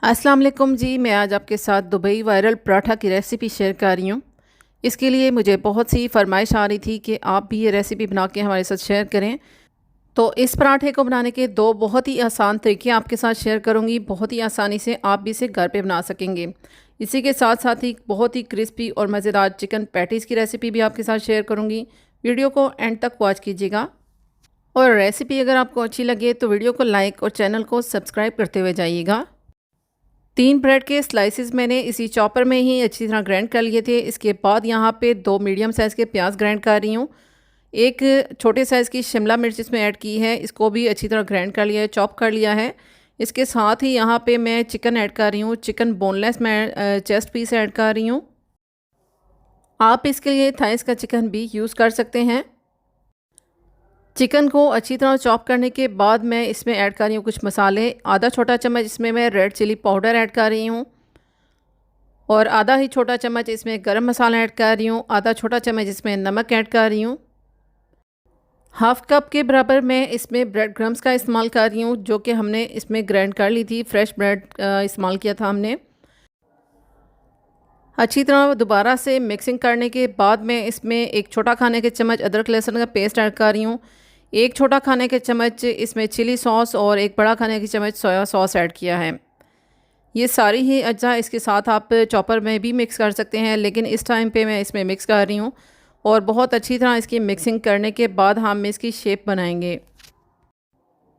अस्सलाम वालेकुम जी। मैं आज आपके साथ दुबई वायरल पराठा की रेसिपी शेयर कर रही हूँ। इसके लिए मुझे बहुत सी फरमाइश आ रही थी कि आप भी ये रेसिपी बना के हमारे साथ शेयर करें। तो इस पराठे को बनाने के दो बहुत ही आसान तरीके आपके साथ शेयर करूँगी। बहुत ही आसानी से आप भी इसे घर पे बना सकेंगे। इसी के साथ साथ ही बहुत ही क्रिस्पी और मज़ेदार चिकन पैटीज़ की रेसिपी भी आपके साथ शेयर करूँगी। वीडियो को एंड तक वॉच कीजिएगा। और रेसिपी अगर आपको अच्छी लगे तो वीडियो को लाइक और चैनल को सब्सक्राइब करते हुए जाइएगा। 3 ब्रेड के स्लाइसेस मैंने इसी चॉपर में ही अच्छी तरह ग्राइंड कर लिए थे। इसके बाद यहाँ पे 2 मीडियम साइज़ के प्याज ग्राइंड कर रही हूँ। एक छोटे साइज़ की शिमला मिर्च इसमें ऐड की है, इसको भी अच्छी तरह ग्राइंड कर लिया है, चॉप कर लिया है। इसके साथ ही यहाँ पे मैं चिकन ऐड कर रही हूँ। चिकन बोनलेस मैं चेस्ट पीस ऐड कर रही हूँ। आप इसके लिए थाइस का चिकन भी यूज़ कर सकते हैं। चिकन को अच्छी तरह चॉप करने के बाद मैं इसमें ऐड कर रही हूँ कुछ मसाले। आधा छोटा चम्मच इसमें मैं रेड चिली पाउडर ऐड कर रही हूँ और आधा ही छोटा चम्मच इसमें गरम मसाला ऐड कर रही हूँ। आधा छोटा चम्मच इसमें नमक ऐड कर रही हूँ। हाफ़ कप के बराबर मैं इसमें ब्रेड क्रम्स का इस्तेमाल कर रही हूँ, जो कि हमने इसमें ग्राइंड कर ली थी। फ्रेश ब्रेड इस्तेमाल किया था हमने। अच्छी तरह दोबारा से मिक्सिंग करने के बाद मैं इसमें एक छोटा खाने के चम्मच अदरक लहसुन का पेस्ट ऐड कर रही हूँ। एक छोटा खाने के चम्मच इसमें चिली सॉस और एक बड़ा खाने के चम्मच सोया सॉस ऐड किया है। ये सारी ही अज्जा इसके साथ आप चॉपर में भी मिक्स कर सकते हैं, लेकिन इस टाइम पे मैं इसमें मिक्स कर रही हूँ। और बहुत अच्छी तरह इसकी मिक्सिंग करने के बाद हम इसकी शेप बनाएंगे।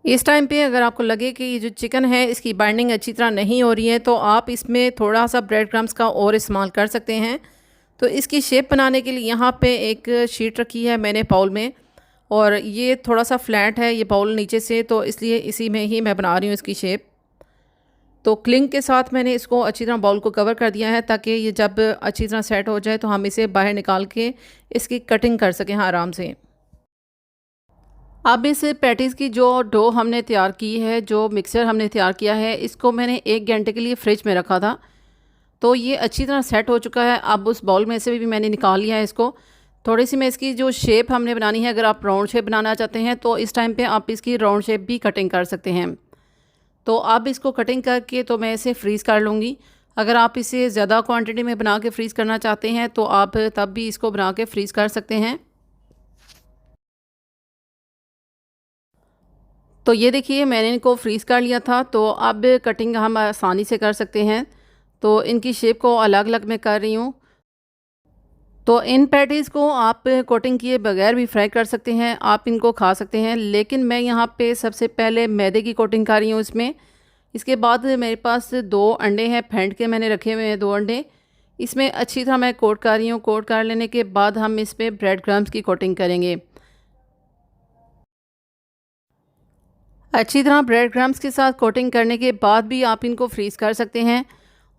इस टाइम पे अगर आपको लगे कि ये जो चिकन है इसकी बाइंडिंग अच्छी तरह नहीं हो रही है, तो आप इसमें थोड़ा सा ब्रेड क्रम्स का और इस्तेमाल कर सकते हैं। तो इसकी शेप बनाने के लिए यहाँ पे एक शीट रखी है मैंने बाउल में, और ये थोड़ा सा फ्लैट है ये बाउल नीचे से, तो इसलिए इसी में ही मैं बना रही हूँ इसकी शेप। तो क्लिंग के साथ मैंने इसको अच्छी तरह बाउल को कवर कर दिया है, ताकि ये जब अच्छी तरह सेट हो जाए तो हम इसे बाहर निकाल के इसकी कटिंग कर सकें आराम से। अब इस पैटीज़ की जो डो हमने तैयार की है, जो मिक्सर हमने तैयार किया है, इसको मैंने 1 घंटे के लिए फ्रिज में रखा था। तो ये अच्छी तरह सेट हो चुका है। अब उस बाउल में से भी मैंने निकाल लिया है इसको। थोड़ी सी मैं इसकी जो शेप हमने बनानी है, अगर आप राउंड शेप बनाना चाहते हैं तो इस टाइम पे आप इसकी राउंड शेप भी कटिंग कर सकते हैं। तो अब इसको कटिंग करके तो मैं इसे फ्रीज़ कर लूँगी। अगर आप इसे ज़्यादा क्वांटिटी में बना के फ्रीज़ करना चाहते हैं तो आप तब भी इसको बना के फ्रीज़ कर सकते हैं। तो ये देखिए मैंने इनको फ्रीज़ कर लिया था। तो अब कटिंग हम आसानी से कर सकते हैं। तो इनकी शेप को अलग अलग मैं कर रही हूँ। तो इन पैटीज़ को आप कोटिंग किए बगैर भी फ्राई कर सकते हैं, आप इनको खा सकते हैं। लेकिन मैं यहाँ पे सबसे पहले मैदे की कोटिंग कर रही हूँ इसमें। इसके बाद मेरे पास 2 अंडे हैं, फेंट के मैंने रखे हुए हैं 2 अंडे। इसमें अच्छी तरह मैं कोट कर रही हूँ। कोट कर लेने के बाद हम इस पर ब्रेड क्रम्स की कोटिंग करेंगे। अच्छी तरह ब्रेड क्रम्स के साथ कोटिंग करने के बाद भी आप इनको फ्रीज़ कर सकते हैं।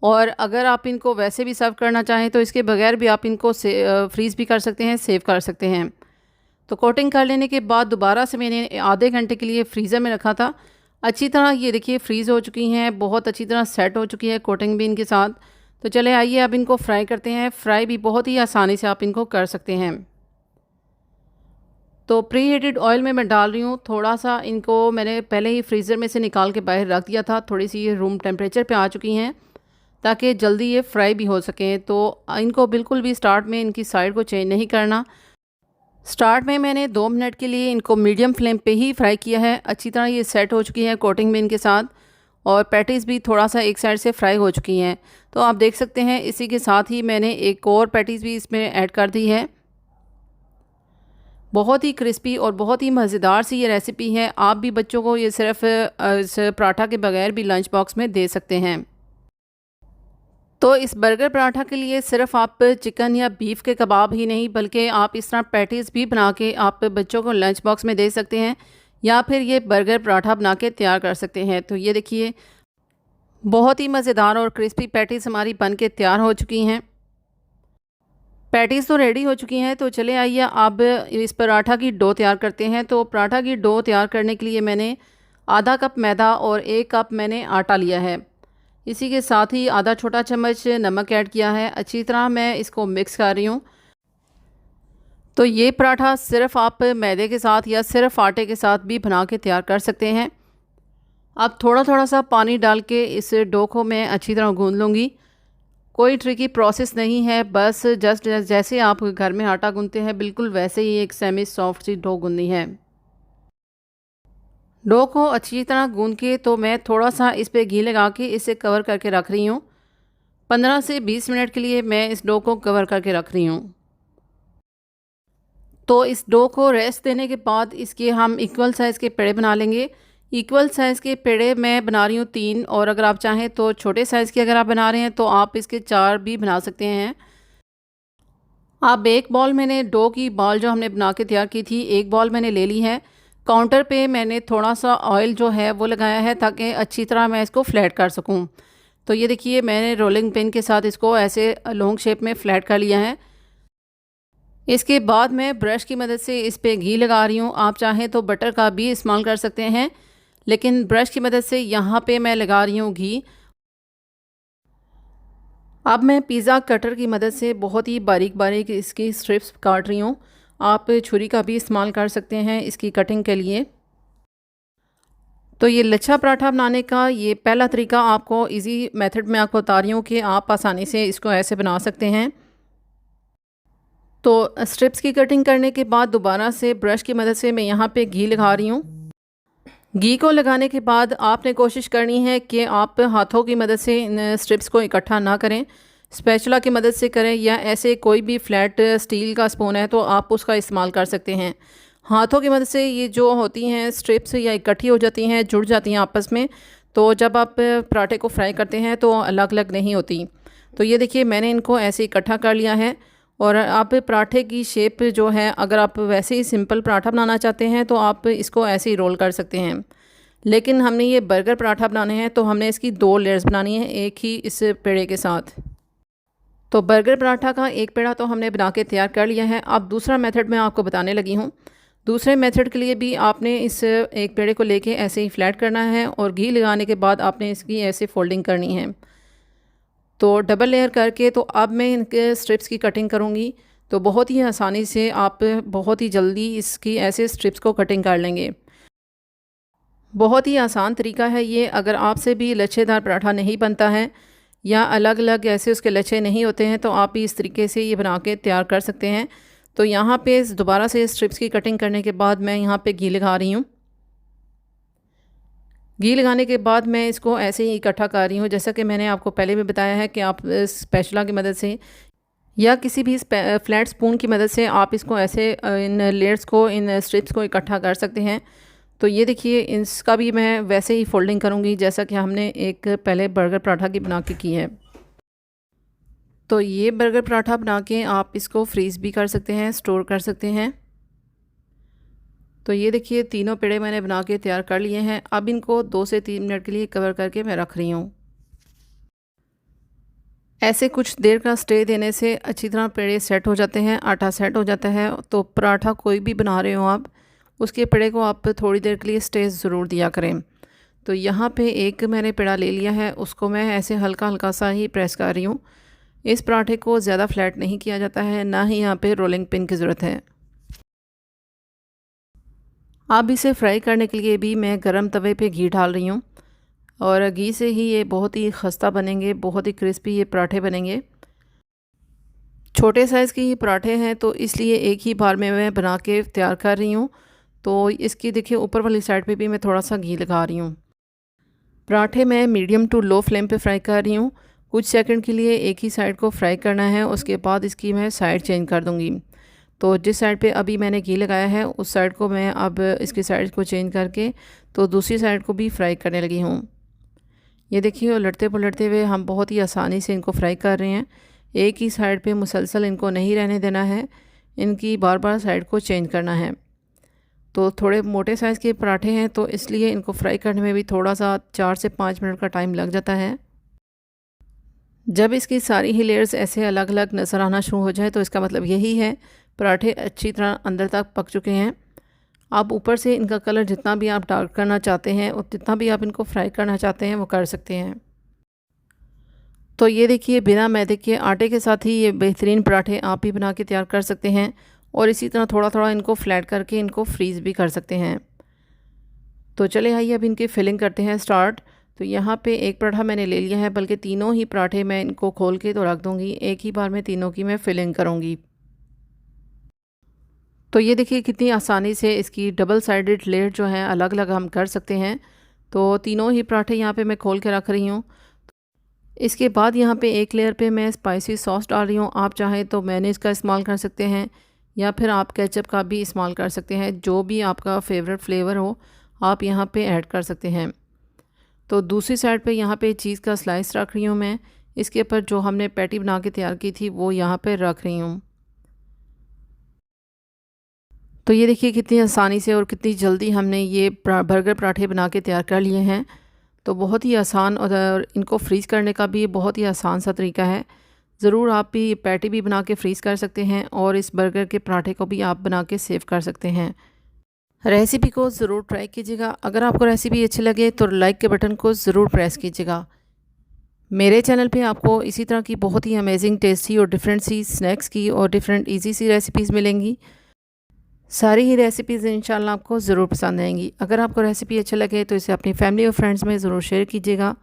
और अगर आप इनको वैसे भी सर्व करना चाहें तो इसके बगैर भी आप इनको फ्रीज़ भी कर सकते हैं, सेव कर सकते हैं। तो कोटिंग कर लेने के बाद दोबारा से मैंने आधे घंटे के लिए फ्रीज़र में रखा था। अच्छी तरह ये देखिए फ्रीज़ हो चुकी हैं, बहुत अच्छी तरह सेट हो चुकी है कोटिंग भी इनके साथ। तो चले आइए अब इनको फ्राई करते हैं। फ्राई भी बहुत ही आसानी से आप इनको कर सकते हैं। तो प्री हीटेड ऑयल में मैं डाल रही हूँ थोड़ा सा। इनको मैंने पहले ही फ्रीज़र में से निकाल के बाहर रख दिया था। थोड़ी सी ये रूम टेम्परेचर पे आ चुकी हैं, ताकि जल्दी ये फ्राई भी हो सकें। तो इनको बिल्कुल भी स्टार्ट में इनकी साइड को चेंज नहीं करना। स्टार्ट में मैंने 2 मिनट के लिए इनको मीडियम फ्लेम पे ही फ्राई किया है। अच्छी तरह ये सेट हो चुकी है कोटिंग में इनके साथ, और पैटीज़ भी थोड़ा सा एक साइड से फ्राई हो चुकी हैं। तो आप देख सकते हैं इसी के साथ ही मैंने एक और पैटीज़ भी इसमें ऐड कर दी है। बहुत ही क्रिस्पी और बहुत ही मज़ेदार सी ये रेसिपी है। आप भी बच्चों को ये सिर्फ इस पराठा के बगैर भी लंच बॉक्स में दे सकते हैं। तो इस बर्गर पराठा के लिए सिर्फ आप चिकन या बीफ के कबाब ही नहीं, बल्कि आप इस तरह पैटीज़ भी बना के आप बच्चों को लंच बॉक्स में दे सकते हैं, या फिर ये बर्गर पराठा बना के तैयार कर सकते हैं। तो ये देखिए बहुत ही मज़ेदार और क्रिस्पी पैटीज़ हमारी बन के तैयार हो चुकी हैं। पैटीज़ तो रेडी हो चुकी हैं। तो चले आइए अब इस पराठा की डो तैयार करते हैं। तो पराठा की डो तैयार करने के लिए मैंने आधा कप मैदा और 1 कप मैंने आटा लिया है। इसी के साथ ही आधा छोटा चम्मच नमक ऐड किया है। अच्छी तरह मैं इसको मिक्स कर रही हूँ। तो ये पराठा सिर्फ आप मैदे के साथ या सिर्फ आटे के साथ भी बना के तैयार कर सकते हैं। अब थोड़ा थोड़ा सा पानी डाल के इस डो को मैं अच्छी तरह गूंद लूँगी। कोई ट्रिकी प्रोसेस नहीं है, बस जस्ट जैसे आप घर में आटा गूंदते हैं बिल्कुल वैसे ही एक सेमी सॉफ्ट सी डो गूंदनी है। डो को अच्छी तरह गूंद के तो मैं थोड़ा सा इस पे घी लगा के इसे कवर करके रख रही हूँ। 15 से 20 मिनट के लिए मैं इस डो को कवर करके रख रही हूँ। तो इस डो को रेस्ट देने के बाद इसके हम इक्वल साइज़ के पेड़े बना लेंगे। इक्वल साइज़ के पेड़े मैं बना रही हूँ 3, और अगर आप चाहें तो छोटे साइज़ के अगर आप बना रहे हैं तो आप इसके 4 भी बना सकते हैं। अब एक बॉल मैंने डो की बॉल जो हमने बना के तैयार की थी, एक बॉल मैंने ले ली है। काउंटर पे मैंने थोड़ा सा ऑयल जो है वो लगाया है ताकि अच्छी तरह मैं इसको फ्लैट कर सकूं। तो ये देखिए मैंने रोलिंग पिन के साथ इसको ऐसे लॉन्ग शेप में फ्लैट कर लिया है। इसके बाद मैं ब्रश की मदद से इस पे घी लगा रही हूँ। आप चाहें तो बटर का भी इस्तेमाल कर सकते हैं, लेकिन ब्रश की मदद से यहाँ पे मैं लगा रही हूँ घी। अब मैं पिज़्ज़ा कटर की मदद से बहुत ही बारीक बारीक इसकी स्ट्रिप्स काट रही हूँ। आप छुरी का भी इस्तेमाल कर सकते हैं इसकी कटिंग के लिए। तो ये लच्छा पराठा बनाने का ये पहला तरीका आपको इजी मेथड में आपको बता रही हूँ कि आप आसानी से इसको ऐसे बना सकते हैं। तो स्ट्रिप्स की कटिंग करने के बाद दोबारा से ब्रश की मदद से मैं यहाँ पे घी लगा रही हूँ। घी को लगाने के बाद आपने कोशिश करनी है कि आप हाथों की मदद से इन स्ट्रिप्स को इकट्ठा ना करें, स्पैचुला की मदद से करें, या ऐसे कोई भी फ्लैट स्टील का स्पून है तो आप उसका इस्तेमाल कर सकते हैं। हाथों की मदद से ये जो होती हैं स्ट्रिप्स या इकट्ठी हो जाती हैं, जुड़ जाती हैं आपस में, तो जब आप पराठे को फ्राई करते हैं तो अलग अलग नहीं होती। तो ये देखिए मैंने इनको ऐसे इकट्ठा कर लिया है। और आप पराठे की शेप जो है, अगर आप वैसे ही सिंपल पराठा बनाना चाहते हैं तो आप इसको ऐसे ही रोल कर सकते हैं, लेकिन हमने ये बर्गर पराठा बनाने हैं तो हमने इसकी 2 लेयर्स बनानी है एक ही इस पेड़े के साथ। तो बर्गर पराठा का एक पेड़ा तो हमने बना के तैयार कर लिया है। अब दूसरा मेथड मैं आपको बताने लगी हूँ। दूसरे मेथड के लिए भी आपने इस एक पेड़े को लेके ऐसे ही फ्लैट करना है और घी लगाने के बाद आपने इसकी ऐसे फोल्डिंग करनी है। तो डबल लेयर करके तो अब मैं इनके स्ट्रिप्स की कटिंग करूँगी। तो बहुत ही आसानी से आप बहुत ही जल्दी इसकी ऐसे स्ट्रिप्स को कटिंग कर लेंगे। बहुत ही आसान तरीका है ये। अगर आपसे भी लच्छेदार पराठा नहीं बनता है या अलग अलग ऐसे उसके लच्छे नहीं होते हैं तो आप भी इस तरीके से ये बना के तैयार कर सकते हैं। तो यहाँ पे दोबारा से स्ट्रिप्स की कटिंग करने के बाद मैं यहाँ पे घी लगा रही हूँ। घी लगाने के बाद मैं इसको ऐसे ही इकट्ठा कर रही हूँ। जैसा कि मैंने आपको पहले भी बताया है कि आप स्पैचुला की मदद से या किसी भी फ्लैट स्पून की मदद से आप इसको ऐसे इन लेयर्स को, इन स्ट्रिप्स को इकट्ठा कर सकते हैं। तो ये देखिए इसका भी मैं वैसे ही फोल्डिंग करूँगी जैसा कि हमने एक पहले बर्गर पराठा की बना के की है। तो ये बर्गर पराठा बना के आप इसको फ्रीज़ भी कर सकते हैं, स्टोर कर सकते हैं। तो ये देखिए तीनों पेड़े मैंने बना के तैयार कर लिए हैं। अब इनको 2 से 3 मिनट के लिए कवर करके मैं रख रही हूँ। ऐसे कुछ देर का स्टे देने से अच्छी तरह पेड़े सेट हो जाते हैं, आटा सेट हो जाता है। तो पराठा कोई भी बना रहे हो आप, उसके पेड़े को आप थोड़ी देर के लिए स्टे ज़रूर दिया करें। तो यहाँ पे एक मैंने पेड़ा ले लिया है, उसको मैं ऐसे हल्का हल्का सा ही प्रेस कर रही हूँ। इस पराठे को ज़्यादा फ्लैट नहीं किया जाता है, ना ही यहाँ पे रोलिंग पिन की ज़रूरत है। अब इसे फ्राई करने के लिए भी मैं गरम तवे पे घी डाल रही हूँ, और घी से ही ये बहुत ही खस्ता बनेंगे, बहुत ही क्रिस्पी ये पराठे बनेंगे। छोटे साइज़ के ये पराठे हैं तो इसलिए एक ही बार में मैं बना के तैयार कर रही हूँ। तो इसकी देखिए ऊपर वाली साइड पे भी मैं थोड़ा सा घी लगा रही हूँ। पराठे मैं मीडियम टू लो फ्लेम पे फ्राई कर रही हूँ। कुछ सेकंड के लिए एक ही साइड को फ्राई करना है, उसके बाद इसकी मैं साइड चेंज कर दूँगी। तो जिस साइड पे अभी मैंने घी लगाया है उस साइड को मैं अब इसकी साइड को चेंज करके तो दूसरी साइड को भी फ्राई करने लगी हूँ। ये देखिए उलटते पलटते हुए हम बहुत ही आसानी से इनको फ्राई कर रहे हैं। एक ही साइड पे मुसलसल इनको नहीं रहने देना है, इनकी बार बार साइड को चेंज करना है। तो थोड़े मोटे साइज़ के पराठे हैं तो इसलिए इनको फ्राई करने में भी थोड़ा सा 4 से 5 मिनट का टाइम लग जाता है। जब इसकी सारी ही लेयर्स ऐसे अलग अलग नज़र आना शुरू हो जाए तो इसका मतलब यही है पराठे अच्छी तरह अंदर तक पक चुके हैं। आप ऊपर से इनका कलर जितना भी आप डार्क करना चाहते हैं और जितना भी आप इनको फ्राई करना चाहते हैं वो कर सकते हैं। तो ये देखिए बिना मैदे के आटे के साथ ही ये बेहतरीन पराठे आप भी बना के तैयार कर सकते हैं, और इसी तरह थोड़ा थोड़ा इनको फ्लैट करके इनको फ्रीज़ भी कर सकते हैं। तो चले आइए अब इनकी फिलिंग करते हैं स्टार्ट। तो यहाँ पे एक पराठा मैंने ले लिया है, बल्कि तीनों ही पराठे मैं इनको खोल के तो रख दूँगी, एक ही बार में तीनों की मैं फिलिंग करूँगी। तो ये देखिए कितनी आसानी से इसकी डबल साइडेड लेयर जो है अलग अलग हम कर सकते हैं। तो तीनों ही पराठे यहाँ पे मैं खोल के रख रही हूँ। इसके बाद यहाँ पे एक लेयर पे मैं स्पाइसी सॉस डाल रही हूँ। आप चाहें तो मेयोनेज़ का इस्तेमाल कर सकते हैं या फिर आप केचप का भी इस्तेमाल कर सकते हैं, जो भी आपका फेवरेट फ्लेवर हो आप यहाँ पे ऐड कर सकते हैं। तो दूसरी साइड पे यहाँ पे चीज़ का स्लाइस रख रही हूँ मैं। इसके ऊपर जो हमने पैटी बना के तैयार की थी वो यहाँ पे रख रही हूँ। तो ये देखिए कितनी आसानी से और कितनी जल्दी हमने ये बर्गर पराठे बना के तैयार कर लिए हैं। तो बहुत ही आसान और इनको फ्रीज़ करने का भी बहुत ही आसान सा तरीका है। ज़रूर आप भी पैटी भी बना के फ्रीज़ कर सकते हैं और इस बर्गर के पराठे को भी आप बना के सेव कर सकते हैं। रेसिपी को ज़रूर ट्राई कीजिएगा। अगर आपको रेसिपी अच्छी लगे तो लाइक के बटन को ज़रूर प्रेस कीजिएगा। मेरे चैनल पे आपको इसी तरह की बहुत ही अमेजिंग, टेस्टी और डिफरेंट सी स्नैक्स की और डिफरेंट ईजी सी रेसिपीज़ मिलेंगी। सारी ही रेसिपीज़ इंशाल्लाह आपको ज़रूर पसंद आएंगी। अगर आपको रेसिपी अच्छा लगे तो इसे अपनी फैमिली और फ्रेंड्स में ज़रूर शेयर कीजिएगा।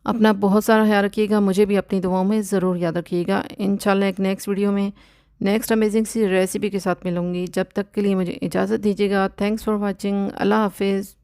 अपना बहुत सारा ख्याल रखिएगा, मुझे भी अपनी दुआओं में ज़रूर याद रखिएगा। इंशाल्लाह एक नेक्स्ट वीडियो में नेक्स्ट अमेजिंग सी रेसिपी के साथ मिलूँगी। जब तक के लिए मुझे इजाज़त दीजिएगा। Thanks for watching. अल्लाह हाफिज़।